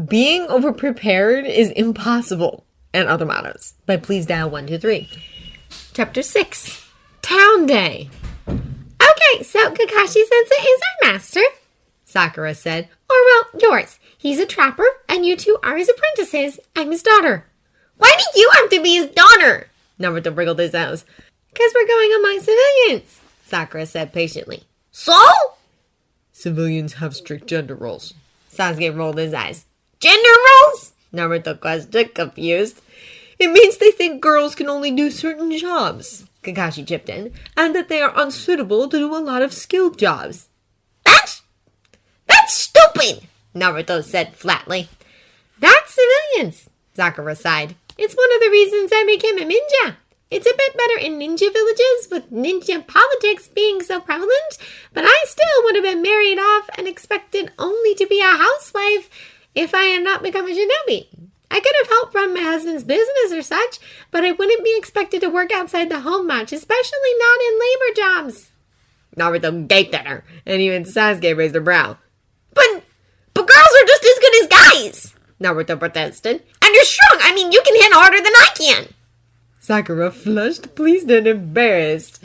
Being overprepared is impossible, and other mottos. But please dial 123. Chapter 6. Town Day. Okay, so Kakashi-sensei is our master, Sakura said. Or, well, yours. He's a trapper, and you two are his apprentices. I'm his daughter. Why do you have to be his daughter? Naruto wriggled his nose. Because we're going among civilians, Sakura said patiently. So? Civilians have strict gender roles. Sasuke rolled his eyes. Gender roles? Naruto questioned, confused. It means they think girls can only do certain jobs, Kakashi chipped in, and that they are unsuitable to do a lot of skilled jobs. That's stupid, Naruto said flatly. That's civilians, Sakura sighed. It's one of the reasons I became a ninja. It's a bit better in ninja villages with ninja politics being so prevalent, but I still would have been married off and expected only to be a housewife if I had not become a shinobi. I could have helped run my husband's business or such, but I wouldn't be expected to work outside the home much, especially not in labor jobs. Naruto gaped at her, and even Sasuke raised a brow. But girls are just as good as guys, Naruto protested. And you're strong. I mean, you can hit harder than I can. Sakura flushed, pleased and embarrassed.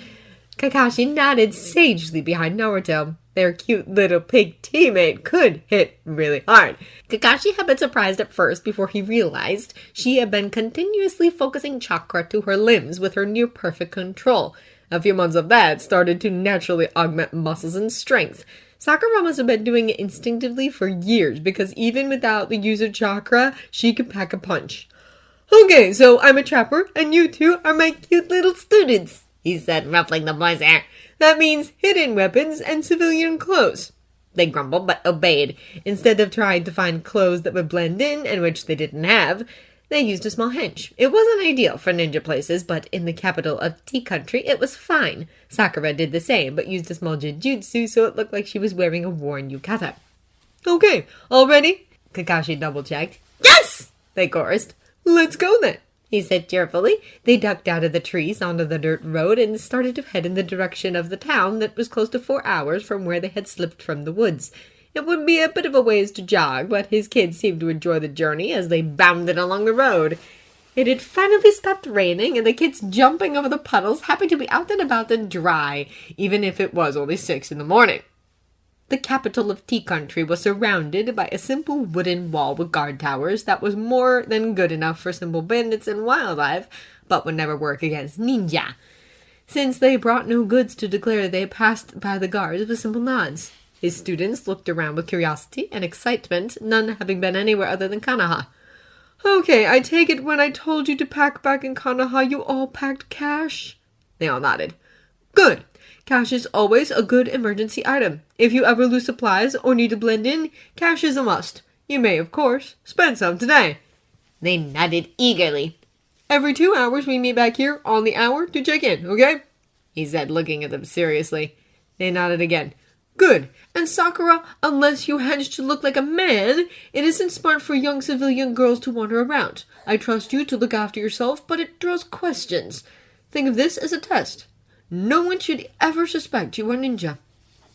Kakashi nodded sagely behind Naruto. Their cute little pig teammate could hit really hard. Kakashi had been surprised at first before he realized she had been continuously focusing chakra to her limbs with her near-perfect control. A few months of that started to naturally augment muscles and strength. Sakura must have been doing it instinctively for years because even without the use of chakra, she could pack a punch. Okay, so I'm a trapper and you two are my cute little students, he said, ruffling the boy's hair. That means hidden weapons and civilian clothes. They grumbled but obeyed. Instead of trying to find clothes that would blend in and which they didn't have, they used a small henge. It wasn't ideal for ninja places, but in the capital of Tea Country, it was fine. Sakura did the same, but used a small jujutsu so it looked like she was wearing a worn yukata. Okay, all ready? Kakashi double-checked. Yes! They chorused. Let's go then, he said cheerfully. They ducked out of the trees onto the dirt road and started to head in the direction of the town that was close to 4 hours from where they had slipped from the woods. It would be a bit of a ways to jog, but his kids seemed to enjoy the journey as they bounded along the road. It had finally stopped raining, and the kids jumping over the puddles, happy to be out and about and dry, even if it was only 6 in the morning. The capital of Tea Country was surrounded by a simple wooden wall with guard towers that was more than good enough for simple bandits and wildlife, but would never work against ninja, since they brought no goods to declare they passed by the guards with simple nods. His students looked around with curiosity and excitement, none having been anywhere other than Konoha. Okay, I take it when I told you to pack back in Konoha, you all packed cash? They all nodded. Good. Cash is always a good emergency item. If you ever lose supplies or need to blend in, cash is a must. You may, of course, spend some today. They nodded eagerly. Every 2 hours we meet back here on the hour to check in, okay? He said, looking at them seriously. They nodded again. Good. And Sakura, unless you hedge to look like a man, it isn't smart for young civilian girls to wander around. I trust you to look after yourself, but it draws questions. Think of this as a test. No one should ever suspect you are ninja.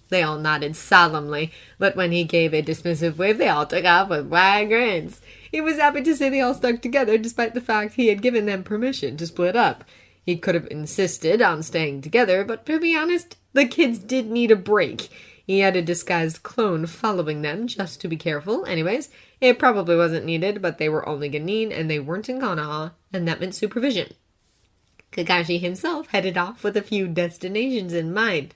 They all nodded solemnly, but when he gave a dismissive wave, they all took off with wide grins. He was happy to see they all stuck together, despite the fact he had given them permission to split up. He could have insisted on staying together, but to be honest, the kids did need a break. He had a disguised clone following them, just to be careful. Anyways, it probably wasn't needed, but they were only Genin, and they weren't in Konoha, and that meant supervision. Kakashi himself headed off with a few destinations in mind.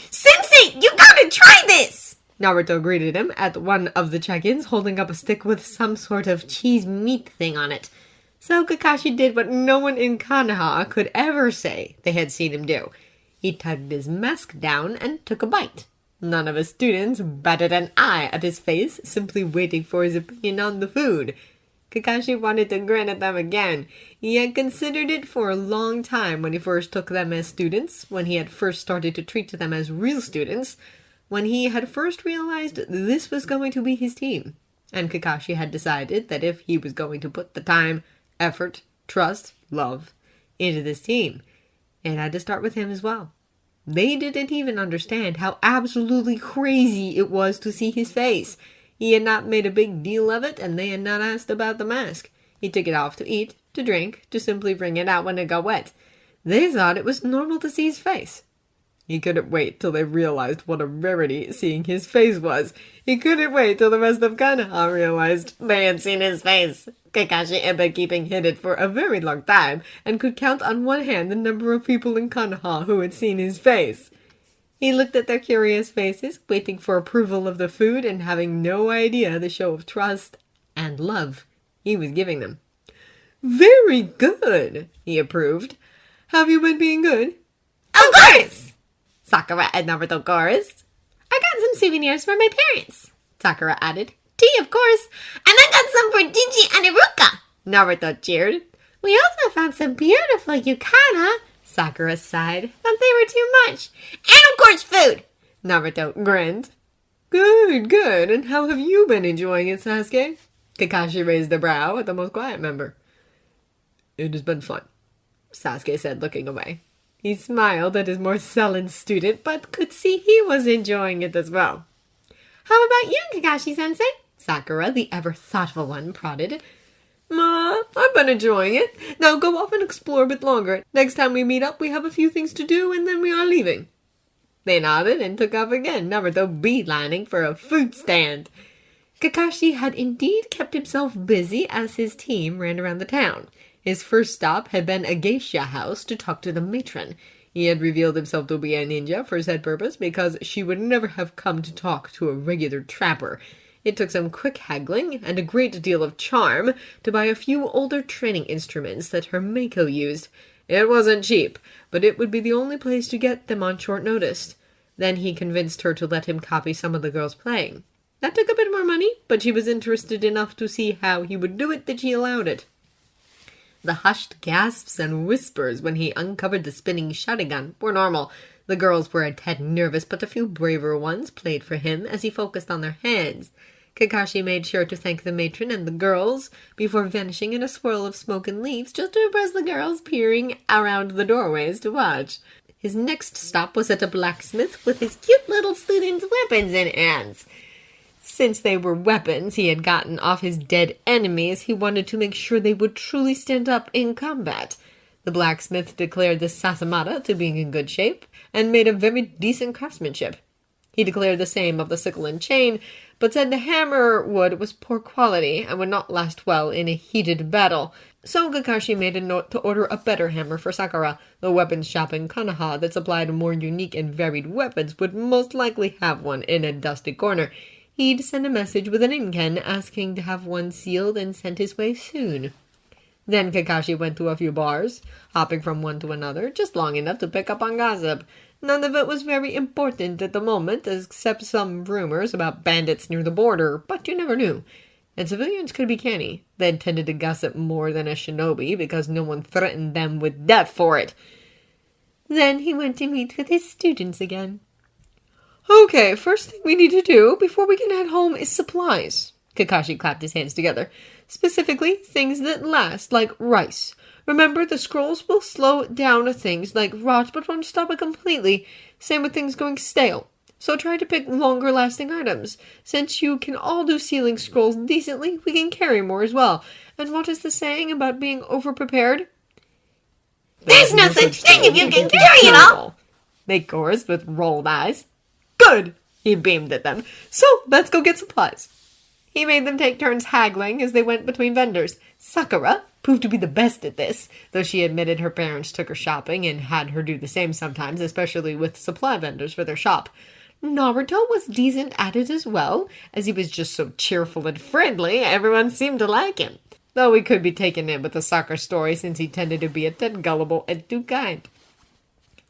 Sensei, you gotta try this! Naruto greeted him at one of the check-ins, holding up a stick with some sort of cheese meat thing on it. So Kakashi did what no one in Konoha could ever say they had seen him do. He tugged his mask down and took a bite. None of his students batted an eye at his face, simply waiting for his opinion on the food. Kakashi wanted to grin at them again. He had considered it for a long time when he first took them as students, when he had first started to treat them as real students, when he had first realized this was going to be his team. And Kakashi had decided that if he was going to put the time, effort, trust, love into this team, it had to start with him as well. They didn't even understand how absolutely crazy it was to see his face. He had not made a big deal of it, and they had not asked about the mask. He took it off to eat, to drink, to simply bring it out when it got wet. They thought it was normal to see his face. He couldn't wait till they realized what a rarity seeing his face was. He couldn't wait till the rest of Konoha realized they had seen his face. Kakashi had been keeping hidden for a very long time, and could count on one hand the number of people in Konoha who had seen his face. He looked at their curious faces, waiting for approval of the food and having no idea the show of trust and love he was giving them. "Very good," he approved. "Have you been being good?" Of course! Sakura and Naruto chorused. I got some souvenirs for my parents. Sakura added. Tea, of course. And I got some for Jinji and Iruka. Naruto cheered. We also found some beautiful yukata. Sakura sighed. But they were too much. And of course food. Naruto grinned. "Good, good. And how have you been enjoying it, Sasuke?" Kakashi raised a brow at the most quiet member. "It has been fun," Sasuke said, looking away. He smiled at his more sullen student, but could see he was enjoying it as well. How about you, Kakashi-sensei? Sakura, the ever-thoughtful one, prodded. "Ma, I've been enjoying it. Now go off and explore a bit longer. Next time we meet up, we have a few things to do, and then we are leaving." They nodded and took off again, Naruto beelining for a food stand. Kakashi had indeed kept himself busy as his team ran around the town. His first stop had been a geisha house to talk to the matron. He had revealed himself to be a ninja for said purpose because she would never have come to talk to a regular trapper. It took some quick haggling and a great deal of charm to buy a few older training instruments that her Mako used. It wasn't cheap, but it would be the only place to get them on short notice. Then he convinced her to let him copy some of the girls playing. That took a bit more money, but she was interested enough to see how he would do it that she allowed it. The hushed gasps and whispers when he uncovered the spinning Sharingan were normal. The girls were a tad nervous, but a few braver ones played for him as he focused on their hands. Kakashi made sure to thank the matron and the girls before vanishing in a swirl of smoke and leaves just to impress the girls peering around the doorways to watch. His next stop was at a blacksmith with his cute little students' weapons in hands. Since they were weapons he had gotten off his dead enemies, he wanted to make sure they would truly stand up in combat. The blacksmith declared the sasamata to be in good shape, and made a very decent craftsmanship. He declared the same of the sickle and chain, but said the hammer wood was poor quality and would not last well in a heated battle. So Kakashi made a note to order a better hammer for Sakura. The weapons shop in Konoha that supplied more unique and varied weapons would most likely have one in a dusty corner. He'd send a message with an inken asking to have one sealed and sent his way soon. Then Kakashi went to a few bars, hopping from one to another, just long enough to pick up on gossip. None of it was very important at the moment, except some rumors about bandits near the border, but you never knew. And civilians could be canny. They tended to gossip more than a shinobi because no one threatened them with death for it. Then he went to meet with his students again. "Okay, first thing we need to do before we can head home is supplies." Kakashi clapped his hands together. "Specifically, things that last, like rice. Remember, the scrolls will slow down things like rot, but won't stop it completely. Same with things going stale. So try to pick longer-lasting items. Since you can all do sealing scrolls decently, we can carry more as well. And what is the saying about being overprepared?" There's no such thing if you can carry it all. They chorused with rolled eyes. "Good!" He beamed at them. "So, let's go get supplies." He made them take turns haggling as they went between vendors. Sakura proved to be the best at this, though she admitted her parents took her shopping and had her do the same sometimes, especially with supply vendors for their shop. Naruto was decent at it as well, as he was just so cheerful and friendly, everyone seemed to like him. Though he could be taken in with the soccer story since he tended to be a tad gullible and too kind.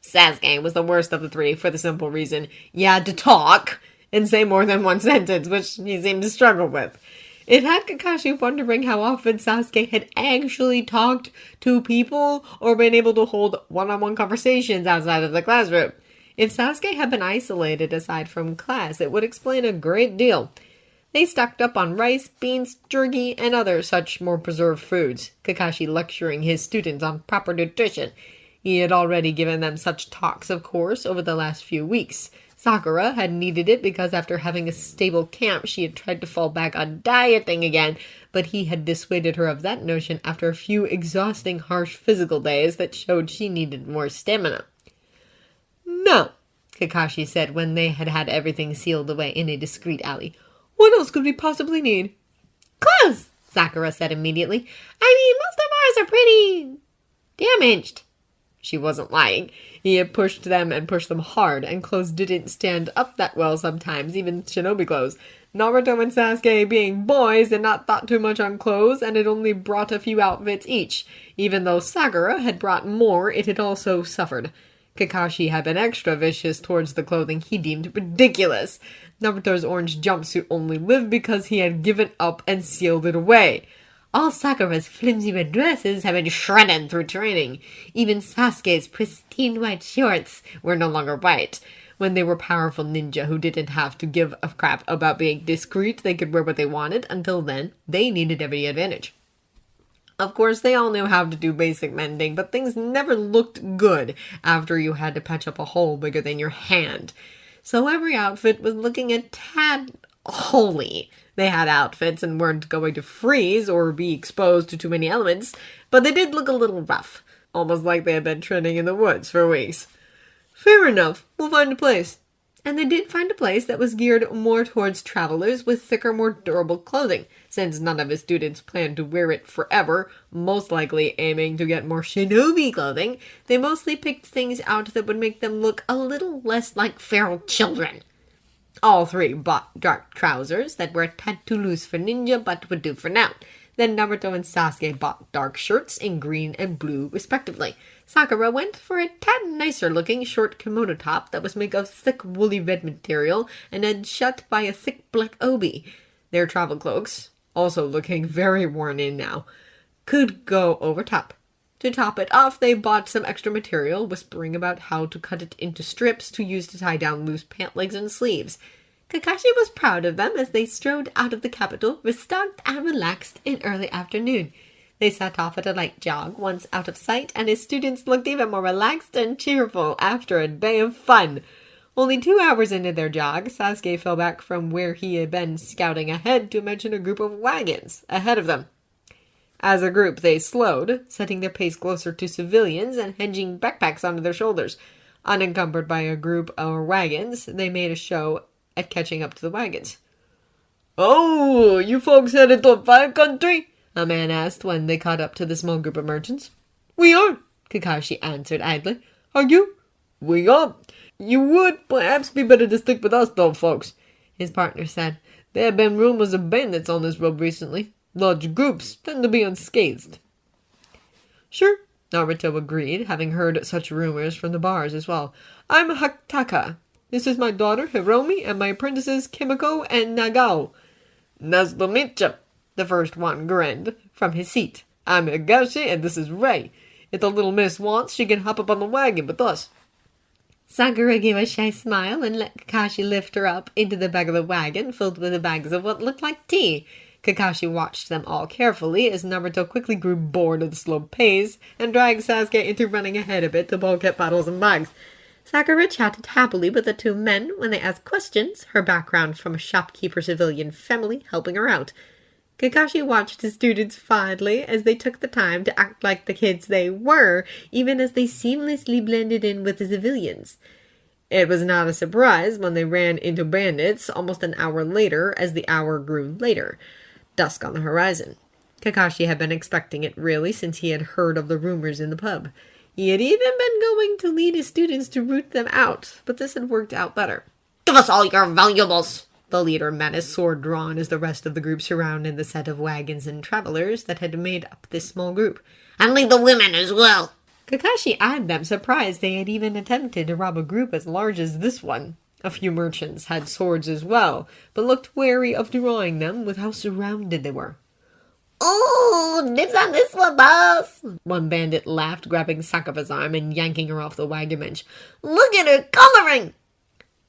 Sasuke was the worst of the three for the simple reason you had to talk and say more than one sentence, which he seemed to struggle with. It had Kakashi wondering how often Sasuke had actually talked to people or been able to hold one-on-one conversations outside of the classroom. If Sasuke had been isolated aside from class, it would explain a great deal. They stocked up on rice, beans, jerky, and other such more preserved foods, Kakashi lecturing his students on proper nutrition. He had already given them such talks, of course, over the last few weeks. Sakura had needed it because after having a stable camp, she had tried to fall back on dieting again, but he had dissuaded her of that notion after a few exhausting, harsh physical days that showed she needed more stamina. "No," Kakashi said when they had had everything sealed away in a discreet alley. "What else could we possibly need?" "Clothes," Sakura said immediately. "I mean, most of ours are pretty damaged." She wasn't lying. He had pushed them and pushed them hard, and clothes didn't stand up that well sometimes, even shinobi clothes. Naruto and Sasuke, being boys, had not thought too much on clothes, and had only brought a few outfits each. Even though Sakura had brought more, it had also suffered. Kakashi had been extra vicious towards the clothing he deemed ridiculous. Naruto's orange jumpsuit only lived because he had given up and sealed it away. All Sakura's flimsy red dresses had been shredded through training. Even Sasuke's pristine white shorts were no longer white. When they were powerful ninja who didn't have to give a crap about being discreet, they could wear what they wanted. Until then, they needed every advantage. Of course, they all knew how to do basic mending, but things never looked good after you had to patch up a hole bigger than your hand. So every outfit was looking a tad holy. They had outfits and weren't going to freeze or be exposed to too many elements, but they did look a little rough, almost like they had been training in the woods for weeks. "Fair enough, we'll find a place." And they did find a place that was geared more towards travelers with thicker, more durable clothing, since none of his students planned to wear it forever, most likely aiming to get more shinobi clothing. They mostly picked things out that would make them look a little less like feral children. All three bought dark trousers that were a tad too loose for ninja but would do for now. Then Naruto and Sasuke bought dark shirts in green and blue respectively. Sakura went for a tad nicer looking short kimono top that was made of thick woolly red material and then shut by a thick black obi. Their travel cloaks, also looking very worn in now, could go over top. To top it off, they bought some extra material, whispering about how to cut it into strips to use to tie down loose pant legs and sleeves. Kakashi was proud of them as they strode out of the capital, restocked and relaxed in early afternoon. They set off at a light jog once out of sight, and his students looked even more relaxed and cheerful after a day of fun. Only 2 hours into their jog, Sasuke fell back from where he had been scouting ahead to mention a group of wagons ahead of them. As a group, they slowed, setting their pace closer to civilians and hinging backpacks onto their shoulders. Unencumbered by a group of wagons, they made a show at catching up to the wagons. "Oh, you folks headed to a fire country?" a man asked when they caught up to the small group of merchants. "We are," Kakashi answered idly. "Are you?" "We are. You would perhaps be better to stick with us, though, folks," his partner said. "There have been rumors of bandits on this road recently. Large groups tend to be unscathed." "Sure," Naruto agreed, having heard such rumors from the bars as well. "I'm Hataka. This is my daughter, Hiromi, and my apprentices, Kimiko and Nagao." "Nice to meet you," the first one grinned from his seat. "I'm Higashi, and this is Rei. If the little miss wants, she can hop up on the wagon with us." Sakura gave a shy smile and let Kakashi lift her up into the back of the wagon filled with the bags of what looked like tea. Kakashi watched them all carefully as Naruto quickly grew bored of the slow pace and dragged Sasuke into running ahead a bit to bulk at bottles and bags. Sakura chatted happily with the two men when they asked questions, her background from a shopkeeper civilian family helping her out. Kakashi watched his students fondly as they took the time to act like the kids they were, even as they seamlessly blended in with the civilians. It was not a surprise when they ran into bandits almost an hour later as the hour grew later. Dusk on the horizon. Kakashi had been expecting it, really, since he had heard of the rumors in the pub. He had even been going to lead his students to root them out, but this had worked out better. Give us all your valuables. The leader met his sword drawn as the rest of the group surrounded the set of wagons and travelers that had made up this small group. And leave the women as well. Kakashi eyed them, surprised they had even attempted to rob a group as large as this one. A few merchants had swords as well, but looked wary of drawing them with how surrounded they were. "Ooh, dibs on this one, boss." One bandit laughed, grabbing Sakura's arm and yanking her off the wagon bench. "Look at her coloring."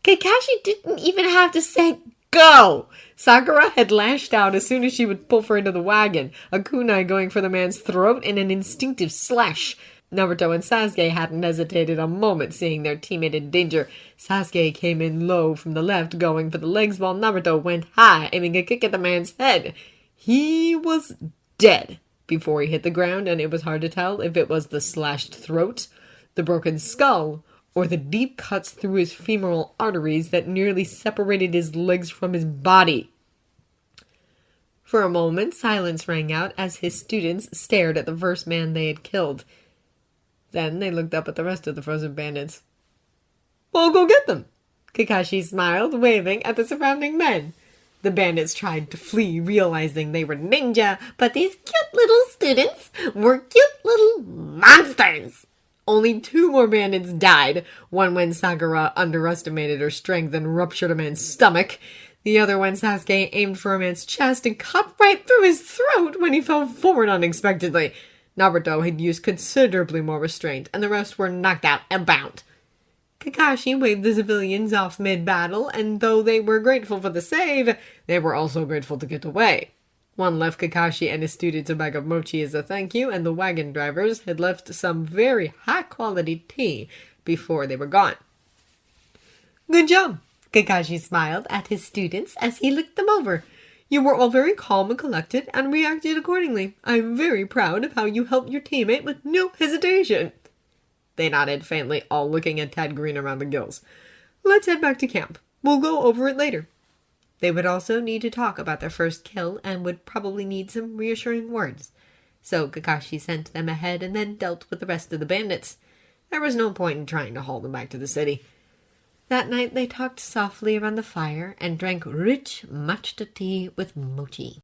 Kakashi didn't even have to say go. Sakura had lashed out as soon as she would pull her into the wagon, a kunai going for the man's throat in an instinctive slash. Naruto and Sasuke hadn't hesitated a moment seeing their teammate in danger. Sasuke came in low from the left, going for the legs, while Naruto went high, aiming a kick at the man's head. He was dead before he hit the ground, and it was hard to tell if it was the slashed throat, the broken skull, or the deep cuts through his femoral arteries that nearly separated his legs from his body. For a moment, silence rang out as his students stared at the first man they had killed. Then they looked up at the rest of the frozen bandits. "I'll go get them," Kakashi smiled, waving at the surrounding men. The bandits tried to flee, realizing they were ninja, But these cute little students were cute little monsters. only 2 more bandits died, one when Sakura underestimated her strength and ruptured a man's stomach, the other when Sasuke aimed for a man's chest and cut right through his throat when he fell forward unexpectedly. Naruto had used considerably more restraint, and the rest were knocked out and bound. Kakashi waved the civilians off mid-battle, and though they were grateful for the save, they were also grateful to get away. One left Kakashi and his students a bag of mochi as a thank you, and the wagon drivers had left some very high-quality tea before they were gone. "Good job," Kakashi smiled at his students as he looked them over. "You were all very calm and collected and reacted accordingly. I'm very proud of how you helped your teammate with no hesitation." They nodded faintly, all looking at Tad Green around the gills. "Let's head back to camp. We'll go over it later." They would also need to talk about their first kill and would probably need some reassuring words. So Kakashi sent them ahead and then dealt with the rest of the bandits. There was no point in trying to haul them back to the city. That night they talked softly around the fire and drank rich matcha tea with mochi.